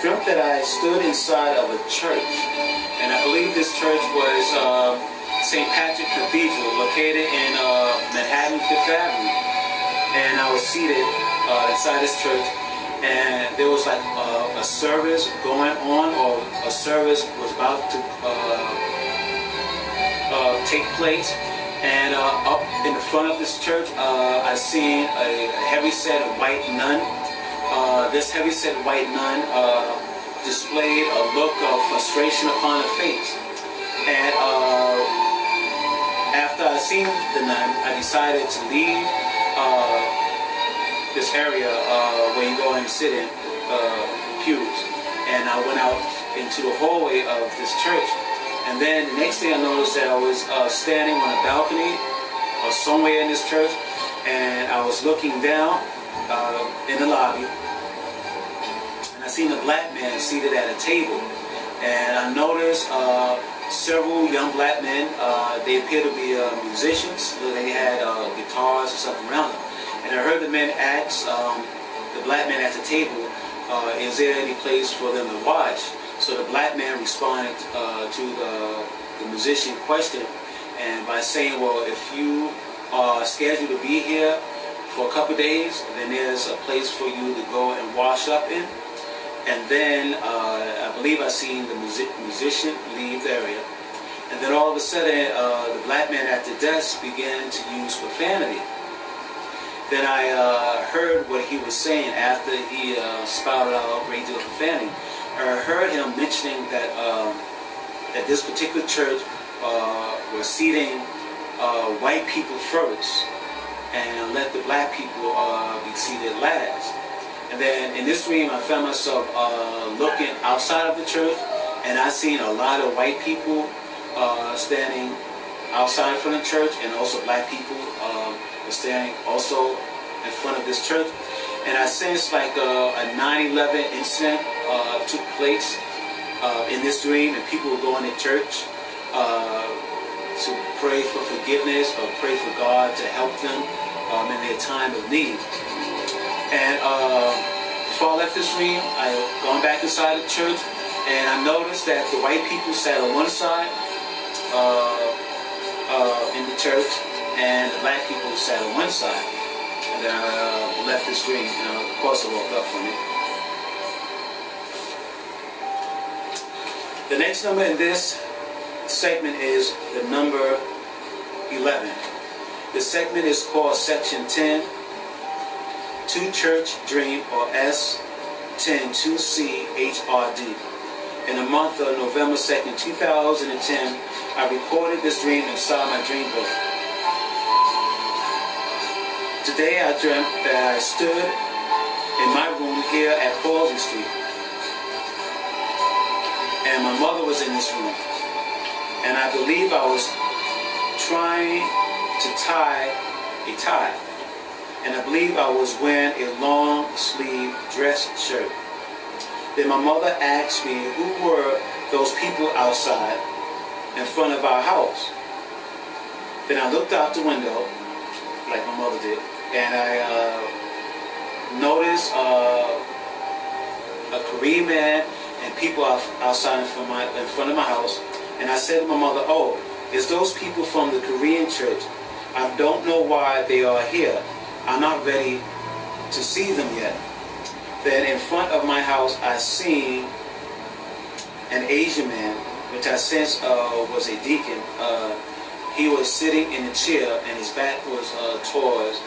dreamt that I stood inside of a church, and I believe this church was St. Patrick Cathedral, located in Manhattan, Fifth Avenue. And I was seated inside this church, and there was like a service going on, or a service was about to take place. And up in the front of this church, I seen a heavy-set white nun. This heavy-set white nun displayed a look of frustration upon her face. And after I seen the nun, I decided to leave this area where you go and sit in pews. And I went out into the hallway of this church. And then the next thing I noticed that I was standing on a balcony or somewhere in this church, and I was looking down in the lobby, and I seen a black man seated at a table. And I noticed several young black men. They appear to be musicians. They had guitars or something around them. And I heard the men ask the black man at the table, is there any place for them to watch? So the black man responded to the musician question, and by saying, well, if you are scheduled to be here for a couple of days, then there's a place for you to go and wash up in. And then I believe I seen the musician leave the area. And then all of a sudden, the black man at the desk began to use profanity. Then I heard what he was saying after he spouted out a great deal of profanity. I heard him mentioning that that this particular church was seating white people first and let the black people be seated last. And then in this dream, I found myself looking outside of the church, and I seen a lot of white people standing outside from the church, and also black people were standing also in front of this church. And I sensed like a 9/11 incident took place in this dream, and people were going to church to pray for forgiveness or pray for God to help them in their time of need. And before I left this dream, I gone back inside the church, and I noticed that the white people sat on one side in the church, and the black people sat on one side. And then I left this dream, and of course I woke up from it. The next number in this segment is the number 11. The segment is called Section 10, To Church Dream, or S102CHRD. In the month of November 2nd, 2010, I recorded this dream inside my dream book. Today I dreamt that I stood in my room here at Halsey Street, and my mother was in this room, and I believe I was trying to tie a tie, and I believe I was wearing a long sleeve dress shirt. Then my mother asked me who were those people outside in front of our house. Then I looked out the window like my mother did, and I noticed a Korean man and people outside in front of my house. And I said to my mother, oh, it's those people from the Korean church. I don't know why they are here. I'm not ready to see them yet. Then in front of my house, I seen an Asian man, which I sensed was a deacon. He was sitting in a chair, and his back was towards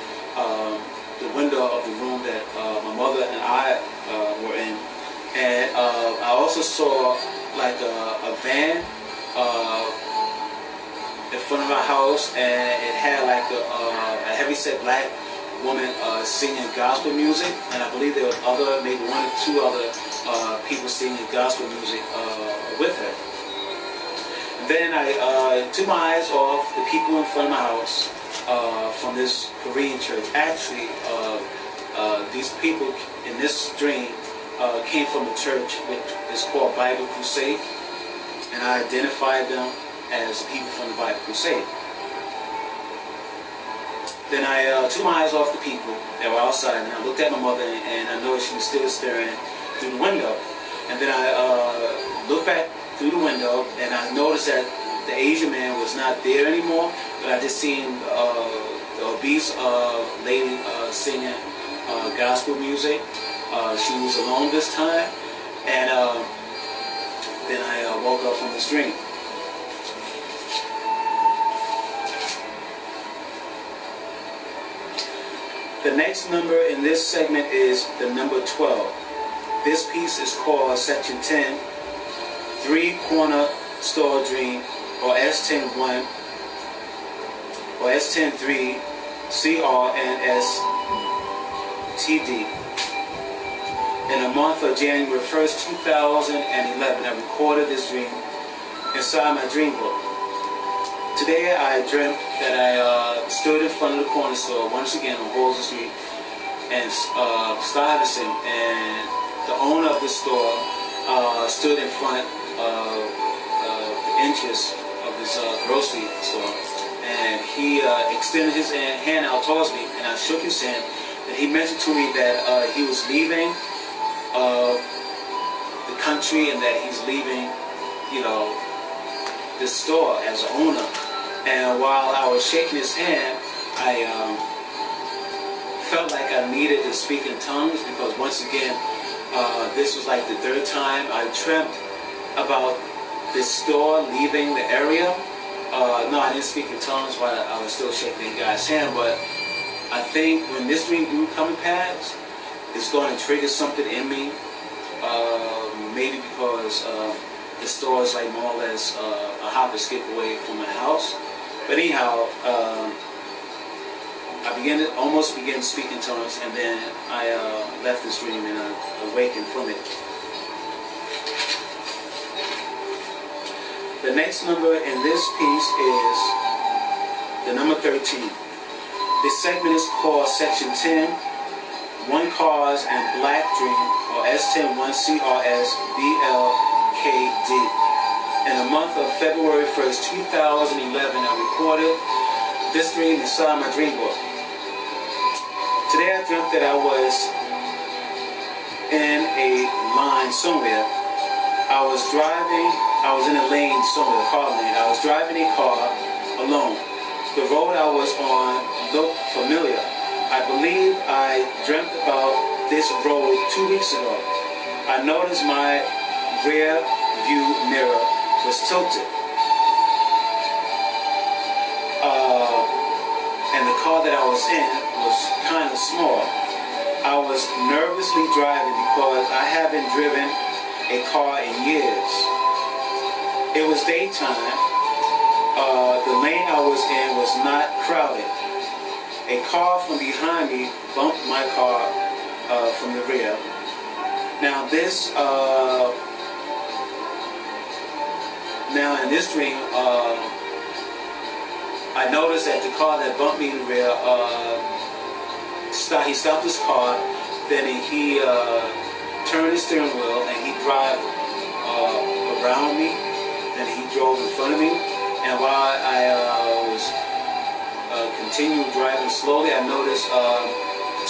the window of the room that my mother and I were in. And I also saw like a van in front of my house, and it had like a heavy-set black woman singing gospel music, and I believe there were maybe one or two other people singing gospel music with her. Then I took my eyes off the people in front of my house from this Korean church. Actually, these people in this dream came from a church which is called Bible Crusade, and I identified them as people from the Bible Crusade. Then I took my eyes off the people that were outside, and I looked at my mother, and I noticed she was still staring through the window. And then I looked back through the window, and I noticed that the Asian man was not there anymore, but I just seen the obese lady singing gospel music. She was alone this time, and then I woke up from this dream. The next number in this segment is the number 12. This piece is called Section 10, Three-Corner Store Dream, or S10-1, or S10-3, CRNSTD. In the month of January 1st, 2011, I recorded this dream inside my dream book. Today I dreamt that I stood in front of the corner store once again on Holzer Street and Stuyvesant, and the owner of the store stood in front of the entrance of this grocery store, and he extended his hand out towards me, and I shook his hand, and he mentioned to me that he was leaving the country, and that he's leaving, this store as an owner. And while I was shaking his hand, I felt like I needed to speak in tongues, because once again, this was like the third time I dreamt about this store leaving the area. No, I didn't speak in tongues while I was still shaking the guy's hand, but I think when this dream do come past, it's going to trigger something in me. Maybe because the store is like more or less a hop and skip away from my house. But anyhow, I almost began speaking tongues, and then I left this dream and I awakened from it. The next number in this piece is the number 13. This segment is called Section 10, One Cars and Black Dream, or S10-1CRS-BLKD. In the month of February 1st, 2011, I recorded this dream inside my dream book. Today I dreamt that I was in a line somewhere. I was in a lane somewhere, a car lane. I was driving a car alone. The road I was on looked familiar. I believe I dreamt about this road 2 weeks ago. I noticed my rear view mirror was tilted. And the car that I was in was kind of small. I was nervously driving because I haven't driven a car in years. It was daytime. The lane I was in was not crowded. A car from behind me bumped my car from the rear. Now in this dream, I noticed that the car that bumped me in the rear, he stopped his car, then he turned his steering wheel and he drove around me, then he drove in front of me, and while I was continuing driving slowly, I noticed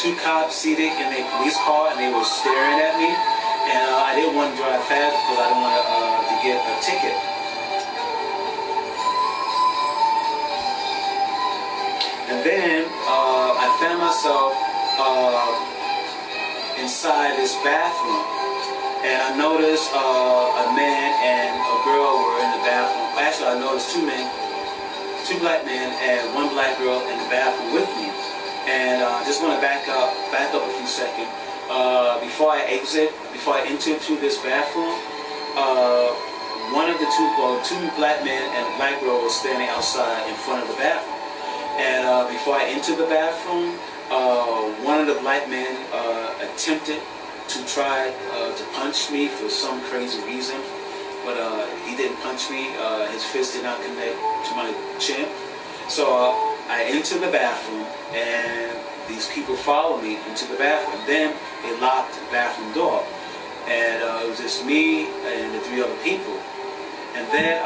two cops seated in a police car, and they were staring at me, and I didn't want to drive fast because I didn't want to get a ticket. And then I found myself inside this bathroom, and I noticed a man and a girl were in the bathroom. Actually, I noticed two black men and one black girl in the bathroom with me. And I just want to back up a few seconds. Before I enter to this bathroom, one of the two black men and a black girl was standing outside in front of the bathroom. And before I entered the bathroom, one of the black men attempted to try to punch me for some crazy reason, but he didn't punch me. His fist did not connect to my chin. So I entered the bathroom, and these people followed me into the bathroom. Then they locked the bathroom door, and it was just me and the three other people. And then